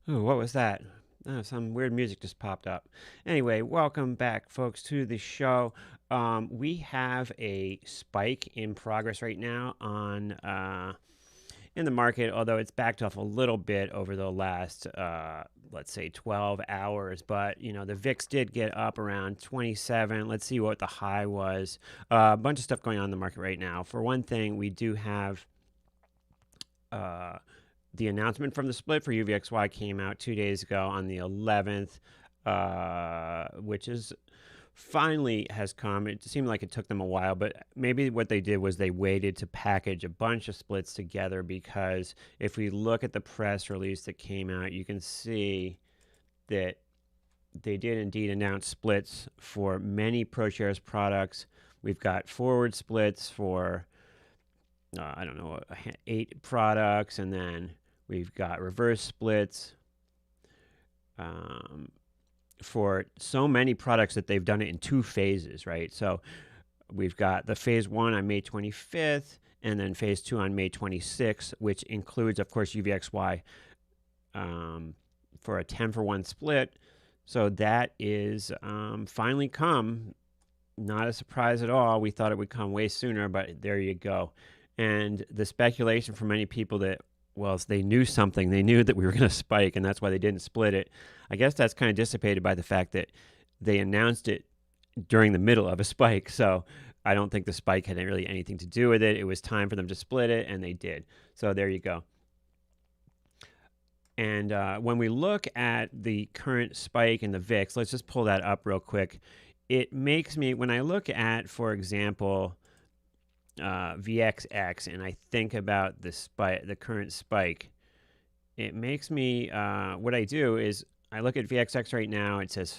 Oh, what was that? Oh, some weird music just popped up. Anyway, welcome back, folks, to the show. We have a spike in progress right now on in the market, although it's backed off a little bit over the last, let's say, 12 hours. But the VIX did get up around 27. Let's see what the high was. A bunch of stuff going on in the market right now. For one thing, we do have. The announcement from the split for UVXY came out 2 days ago on the 11th, which is finally has come. It seemed like it took them a while, but maybe what they did was they waited to package a bunch of splits together, because if we look at the press release that came out, you can see that they did indeed announce splits for many ProShares products. We've got forward splits for I don't know, 8 products, and then we've got reverse splits for so many products that they've done it in 2 phases, right? So we've got the phase 1 on May 25th, and then phase 2 on May 26th, which includes, of course, UVXY for a 10-for-1 split. So that is finally come. Not a surprise at all. We thought it would come way sooner, but there you go. And the speculation for many people that, well, they knew something. They knew that we were going to spike, and that's why they didn't split it. I guess that's kind of dissipated by the fact that they announced it during the middle of a spike. So I don't think the spike had really anything to do with it. It was time for them to split it, and they did. So there you go. And when we look at the current spike in the VIX, let's just pull that up real quick. It makes me, when I look at, for example, VXX, and I think about the current spike, it makes me, what I do is I look at VXX right now. It says,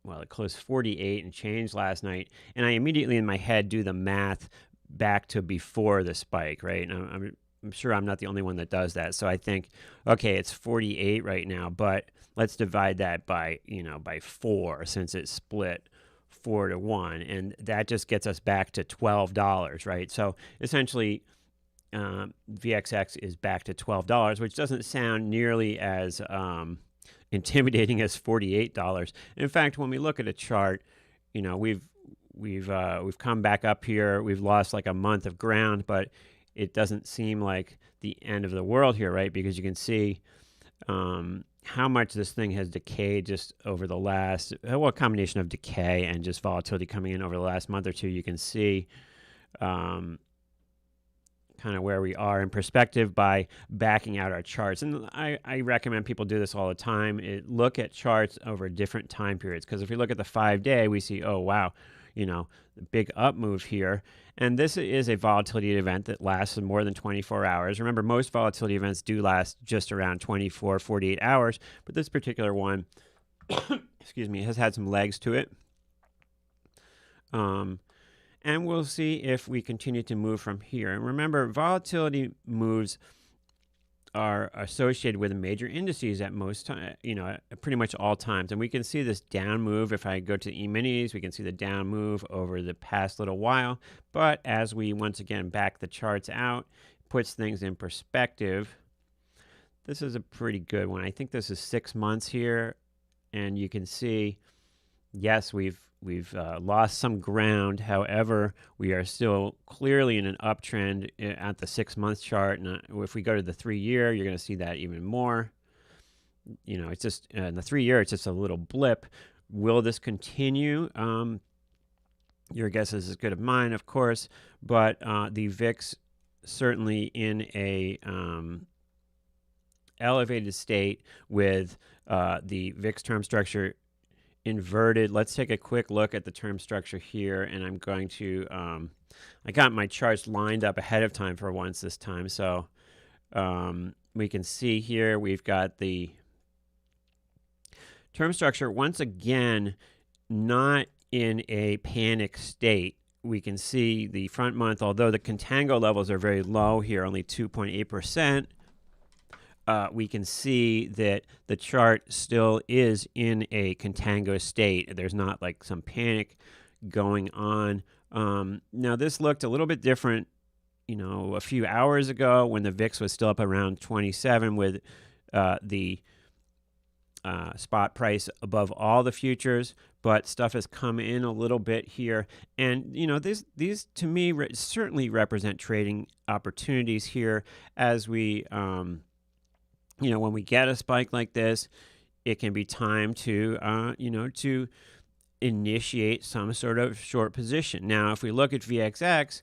well, it closed 48 and changed last night, and I immediately in my head do the math back to before the spike, right? And I'm sure I'm not the only one that does that. So I think, okay, it's 48 right now, but let's divide that by 4, since it's split 4-1, and that just gets us back to $12, right? So essentially, VXX is back to $12, which doesn't sound nearly as intimidating as $48. In fact, when we look at a chart, we've come back up here. We've lost like a month of ground, but it doesn't seem like the end of the world here, right? Because you can see how much this thing has decayed just over the last, well, a combination of decay and just volatility coming in over the last month or two. You can see kind of where we are in perspective by backing out our charts. And I recommend people do this all the time. Look at charts over different time periods, because if we look at the 5-day, we see, oh, wow, the big up move here. And this is a volatility event that lasts more than 24 hours. Remember, most volatility events do last just around 24, 48 hours, but this particular one, excuse me, has had some legs to it. And we'll see if we continue to move from here. And remember, volatility moves are associated with major indices at most time, pretty much all times. And we can see this down move. If I go to the E-minis, we can see the down move over the past little while. But as we once again back the charts out, puts things in perspective. This is a pretty good one. I think this is 6 months here, and you can see, yes, we've lost some ground. However, we are still clearly in an uptrend at the 6-month chart. And if we go to the 3-year, you're going to see that even more. It's just in the 3-year, it's just a little blip. Will this continue? Your guess is as good as mine, of course. But the VIX certainly in a elevated state with the Vix Term Structure inverted. Let's take a quick look at the term structure here, and I'm going to I got my charts lined up ahead of time for once this time. So we can see here we've got the term structure once again not in a panic state. We can see the front month, although the contango levels are very low here, only 2.8%. We can see that the chart still is in a contango state. There's not like some panic going on. Now, this looked a little bit different, a few hours ago when the VIX was still up around 27 with the spot price above all the futures, but stuff has come in a little bit here. And, these to me certainly represent trading opportunities here as we, when we get a spike like this, it can be time to, to initiate some sort of short position. Now, if we look at VXX,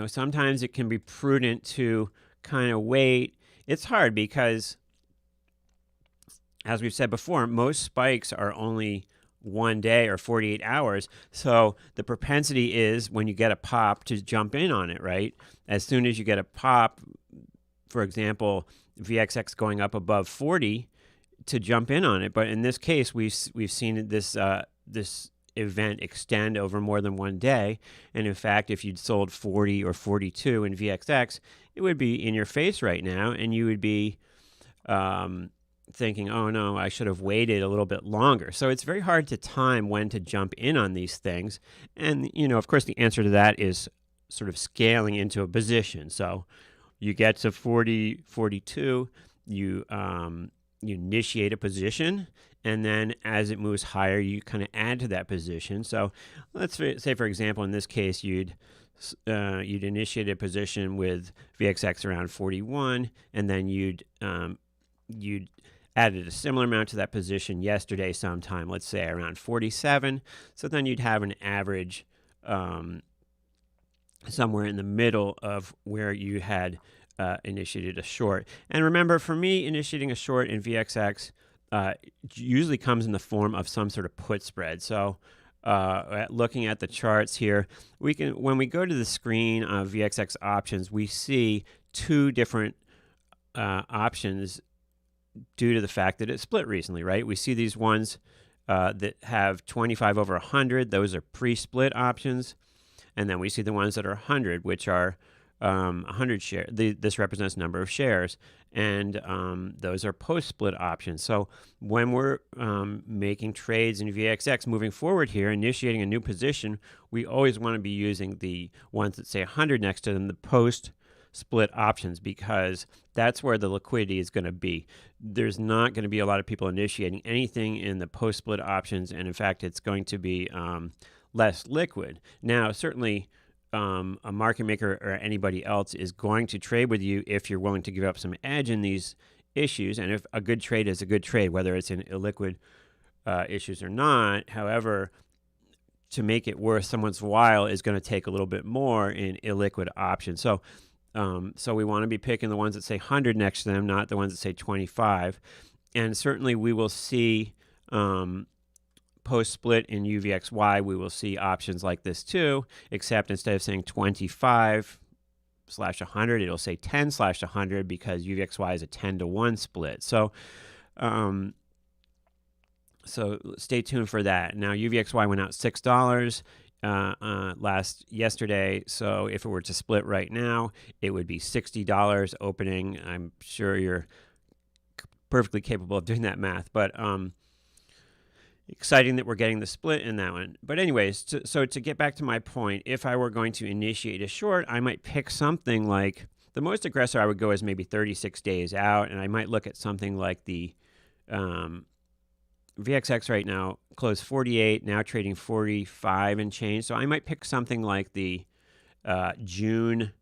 sometimes it can be prudent to kind of wait. It's hard because, as we've said before, most spikes are only 1 day or 48 hours. So the propensity is when you get a pop to jump in on it, right? As soon as you get a pop, for example, VXX going up above 40, to jump in on it. But in this case, we've seen this event extend over more than 1 day. And in fact, if you'd sold 40 or 42 in VXX, it would be in your face right now, and you would be thinking, oh no, I should have waited a little bit longer. So it's very hard to time when to jump in on these things. And, of course, the answer to that is sort of scaling into a position. So you get to 40, 42, you initiate a position, and then as it moves higher, you kind of add to that position. So let's say, for example, in this case, you'd initiate a position with VXX around 41, and then you'd added a similar amount to that position yesterday sometime, let's say around 47. So then you'd have an average somewhere in the middle of where you had initiated a short. And remember, for me, initiating a short in VXX usually comes in the form of some sort of put spread. So looking at the charts here, when we go to the screen of VXX options, we see two different options due to the fact that it split recently, right? We see these ones that have 25 over 100. Those are pre-split options. And then we see the ones that are 100, which are 100 shares. This represents number of shares. And those are post-split options. So when we're making trades in VXX moving forward here, initiating a new position, we always want to be using the ones that say 100 next to them, the post-split options, because that's where the liquidity is going to be. There's not going to be a lot of people initiating anything in the post-split options, and in fact, it's going to be less liquid. Now, certainly, a market maker or anybody else is going to trade with you if you're willing to give up some edge in these issues, and if a good trade is a good trade, whether it's in illiquid issues or not. However, to make it worth someone's while is going to take a little bit more in illiquid options. So we want to be picking the ones that say 100 next to them, not the ones that say 25. And certainly we will see post-split in UVXY, we will see options like this too, except instead of saying 25/100, it'll say 10/100 because UVXY is a 10-to-1 split. So stay tuned for that. Now, UVXY went out $6 yesterday, so if it were to split right now, it would be $60 opening. I'm sure you're perfectly capable of doing that math, but exciting that we're getting the split in that one. But anyways, to get back to my point, if I were going to initiate a short, I might pick something like, the most aggressive I would go is maybe 36 days out, and I might look at something like the VXX right now closed 48, now trading 45 and change. So I might pick something like the June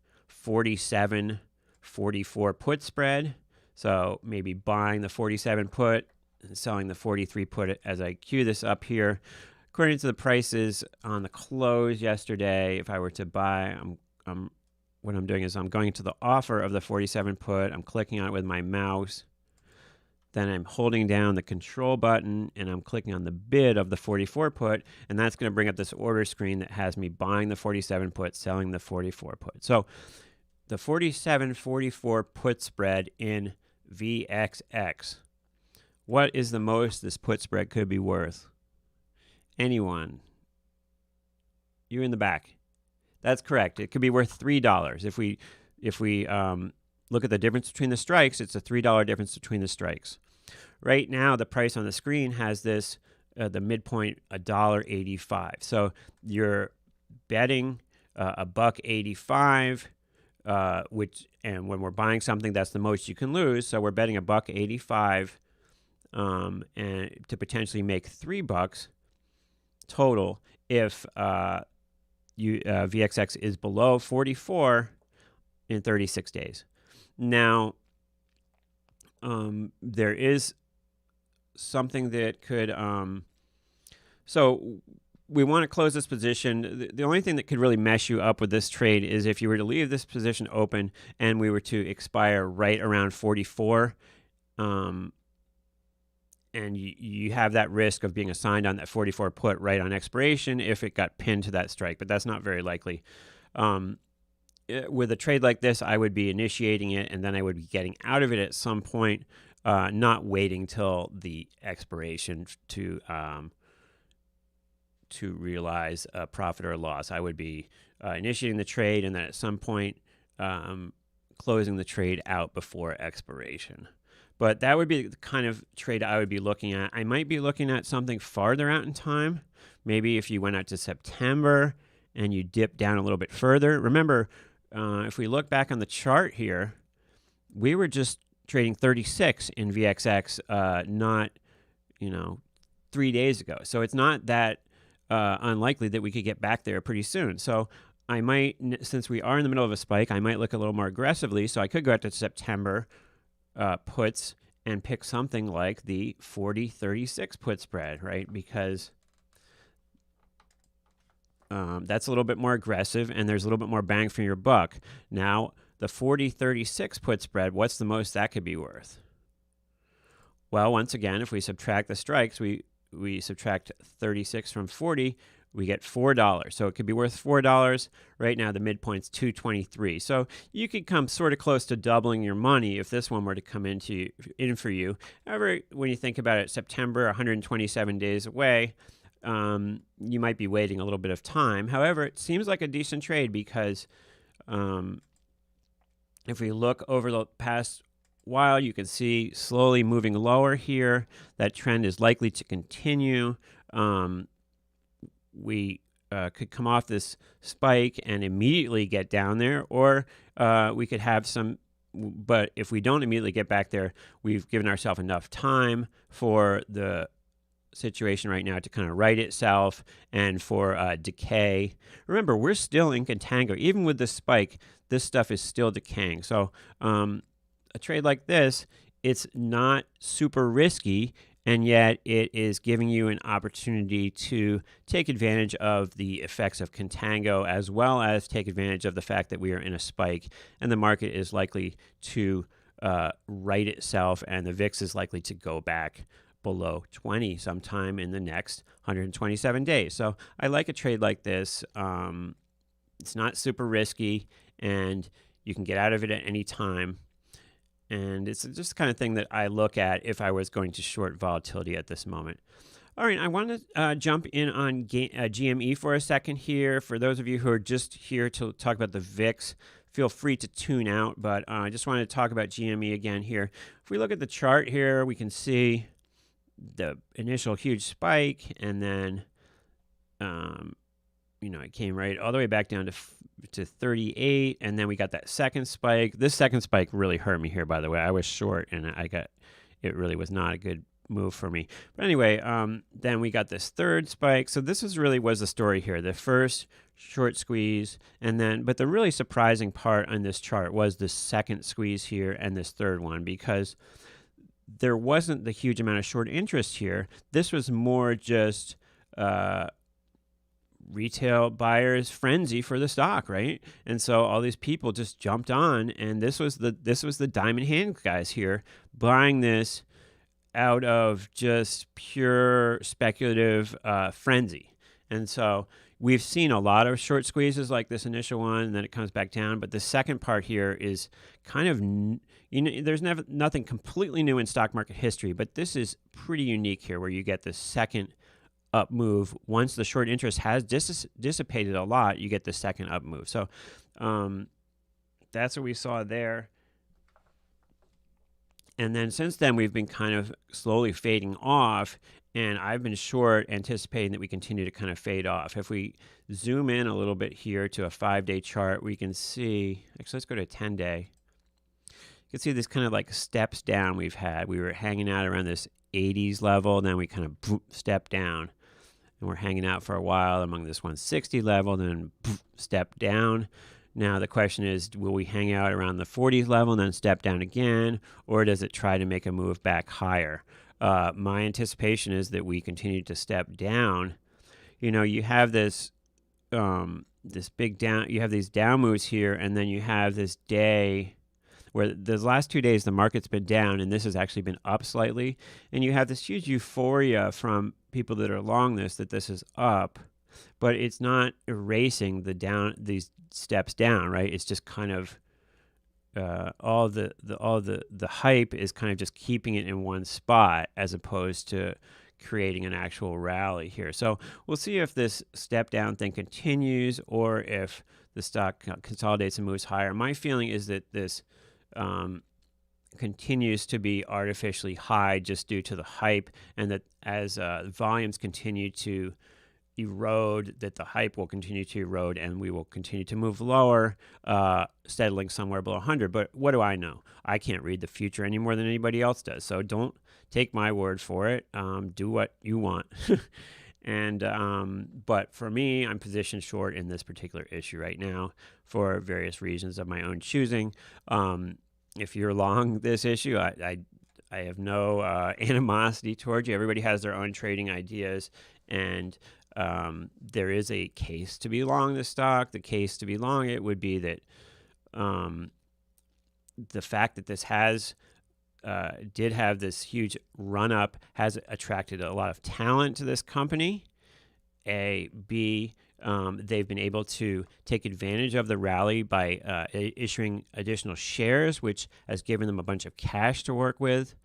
47-44 put spread. So maybe buying the 47 put and selling the 43 put as I queue this up here. According to the prices on the close yesterday, if I were to buy, what I'm doing is I'm going to the offer of the 47 put. I'm clicking on it with my mouse. Then I'm holding down the control button and I'm clicking on the bid of the 44 put, and that's going to bring up this order screen that has me buying the 47 put, selling the 44 put. So the 47-44 put spread in VXX. What is the most this put spread could be worth? Anyone? You in the back. That's correct. It could be worth $3. If we look at the difference between the strikes, it's a $3 difference between the strikes. Right now, the price on the screen has this, the midpoint, $1.85. So you're betting $1.85, and when we're buying something, that's the most you can lose. So we're betting $1.85 and to potentially make $3 total if VXX is below 44 in 36 days. Now, there is something that could, so we want to close this position. The only thing that could really mess you up with this trade is if you were to leave this position open and we were to expire right around 44, and you have that risk of being assigned on that 44 put right on expiration if it got pinned to that strike, but that's not very likely. With a trade like this, I would be initiating it and then I would be getting out of it at some point, not waiting till the expiration to realize a profit or a loss. I would be initiating the trade and then at some point closing the trade out before expiration. But that would be the kind of trade I would be looking at. I might be looking at something farther out in time. Maybe if you went out to September and you dip down a little bit further. Remember, if we look back on the chart here, we were just trading 36 in VXX not, 3 days ago. So it's not that unlikely that we could get back there pretty soon. So I might, since we are in the middle of a spike, I might look a little more aggressively. So I could go out to September puts and pick something like the 40-36 put spread, right? Because that's a little bit more aggressive and there's a little bit more bang for your buck. Now, the 40-36 put spread, what's the most that could be worth? Well, once again, if we subtract the strikes, we subtract 36 from 40, we get $4. So it could be worth $4. Right now, the midpoint's 223. So you could come sort of close to doubling your money if this one were to come in for you. However, when you think about it, September, 127 days away, you might be waiting a little bit of time. However, it seems like a decent trade because if we look over the past while, you can see slowly moving lower here. That trend is likely to continue. We could come off this spike and immediately get down there, or we could have some, but if we don't immediately get back there, we've given ourselves enough time for the situation right now to kind of right itself and for decay. Remember, we're still in contango. Even with this spike, this stuff is still decaying. So a trade like this, it's not super risky, and yet it is giving you an opportunity to take advantage of the effects of contango, as well as take advantage of the fact that we are in a spike and the market is likely to right itself and the VIX is likely to go back below 20 sometime in the next 127 days. So I like a trade like this. It's not super risky and you can get out of it at any time. And it's just the kind of thing that I look at if I was going to short volatility at this moment. All right, I want to jump in on GME for a second here. For those of you who are just here to talk about the VIX, feel free to tune out. But I just wanted to talk about GME again here. If we look at the chart here, we can see the initial huge spike, and then it came right all the way back down to 38, and then we got that second spike. This second spike really hurt me here, by the way. I was short, and it really was not a good move for me. But anyway, then we got this third spike. So this was the story here. The first short squeeze, but the really surprising part on this chart was the second squeeze here and this third one, because there wasn't the huge amount of short interest here. This was more just retail buyers' frenzy for the stock, right? And so all these people just jumped on, and this was the diamond hand guys here buying this out of just pure speculative frenzy. And so we've seen a lot of short squeezes like this initial one, and then it comes back down. But the second part here is kind of, there's nothing completely new in stock market history, but this is pretty unique here, where you get the second up move. Once the short interest has dissipated a lot, you get the second up move. So that's what we saw there. And then since then, we've been kind of slowly fading off, and I've been short, anticipating that we continue to kind of fade off. If we zoom in a little bit here to a 5-day chart, we can see, actually, let's go to a 10-day. You can see this kind of like steps down we've had. We were hanging out around this 180s level, then we kind of step down. And we're hanging out for a while among this 160 level, then step down. Now the question is, will we hang out around the 40s level and then step down again, or does it try to make a move back higher? My anticipation is that we continue to step down. You know, you have this big down, you have these down moves here, and then you have this day where the last 2 days the market's been down, and this has actually been up slightly, and you have this huge euphoria from people that are long that this is up, but it's not erasing these steps down, right? It's just kind of all the hype is kind of just keeping it in one spot as opposed to creating an actual rally here. So we'll see if this step down thing continues or if the stock consolidates and moves higher. My feeling is that this continues to be artificially high just due to the hype, and that as volumes continue to erode, that the hype will continue to erode and we will continue to move lower, settling somewhere below 100. But what do I know? I can't read the future any more than anybody else does. So don't take my word for it. Do what you want. But for me, I'm positioned short in this particular issue right now for various reasons of my own choosing. If you're long this issue, I have no animosity towards you. Everybody has their own trading ideas, and there is a case to be long the stock. The case to be long it would be that the fact that this did have this huge run up has attracted a lot of talent to this company. B, they've been able to take advantage of the rally by issuing additional shares, which has given them a bunch of cash to work with.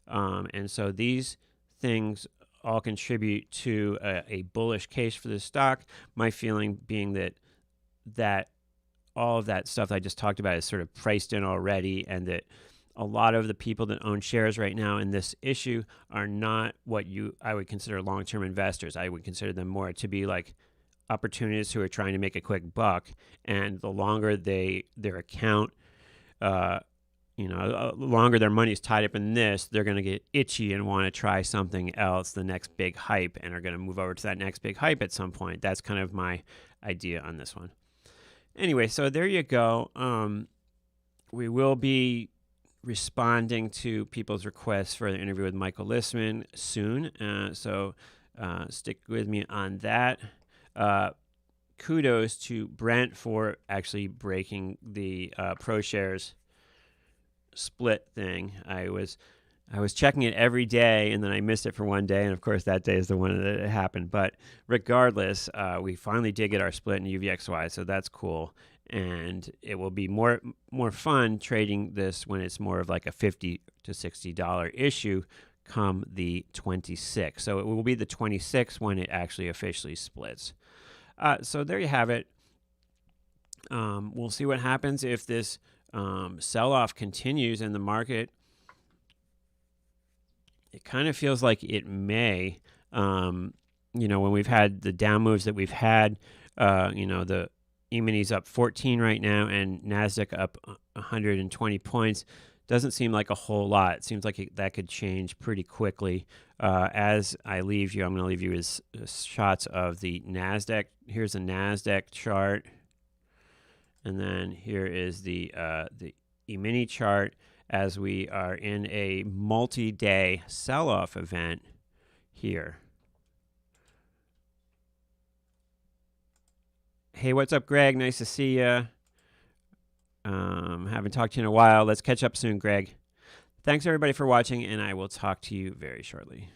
And so these things all contribute to a bullish case for the stock. My feeling being that all of that stuff I just talked about is sort of priced in already, and that a lot of the people that own shares right now in this issue are not what I would consider long-term investors. I would consider them more to be like opportunists who are trying to make a quick buck, and the longer their account, longer their money is tied up in this, they're going to get itchy and want to try something else, the next big hype, and are going to move over to that next big hype at some point. That's kind of my idea on this one. Anyway, so there you go. We will be responding to people's requests for the interview with Michael Listman soon. So stick with me on that. Kudos to Brent for actually breaking the ProShares split thing. I was checking it every day, and then I missed it for one day, and of course that day is the one that it happened. But regardless, we finally did get our split in UVXY, so that's cool. And it will be more fun trading this when it's more of like a $50 to $60 issue come the 26th. So it will be the 26th when it actually officially splits. So there you have it. We'll see what happens if this sell-off continues in the market. It kind of feels like it may. When we've had the down moves that we've had, the E-mini's up 14 right now, and NASDAQ up 120 points. Doesn't seem like a whole lot. It seems like that could change pretty quickly. As I leave you, I'm going to leave you with shots of the NASDAQ. Here's the NASDAQ chart. And then here is the E-mini chart as we are in a multi-day sell-off event here. Hey, what's up, Greg? Nice to see you. Haven't talked to you in a while. Let's catch up soon, Greg. Thanks, everybody, for watching, and I will talk to you very shortly.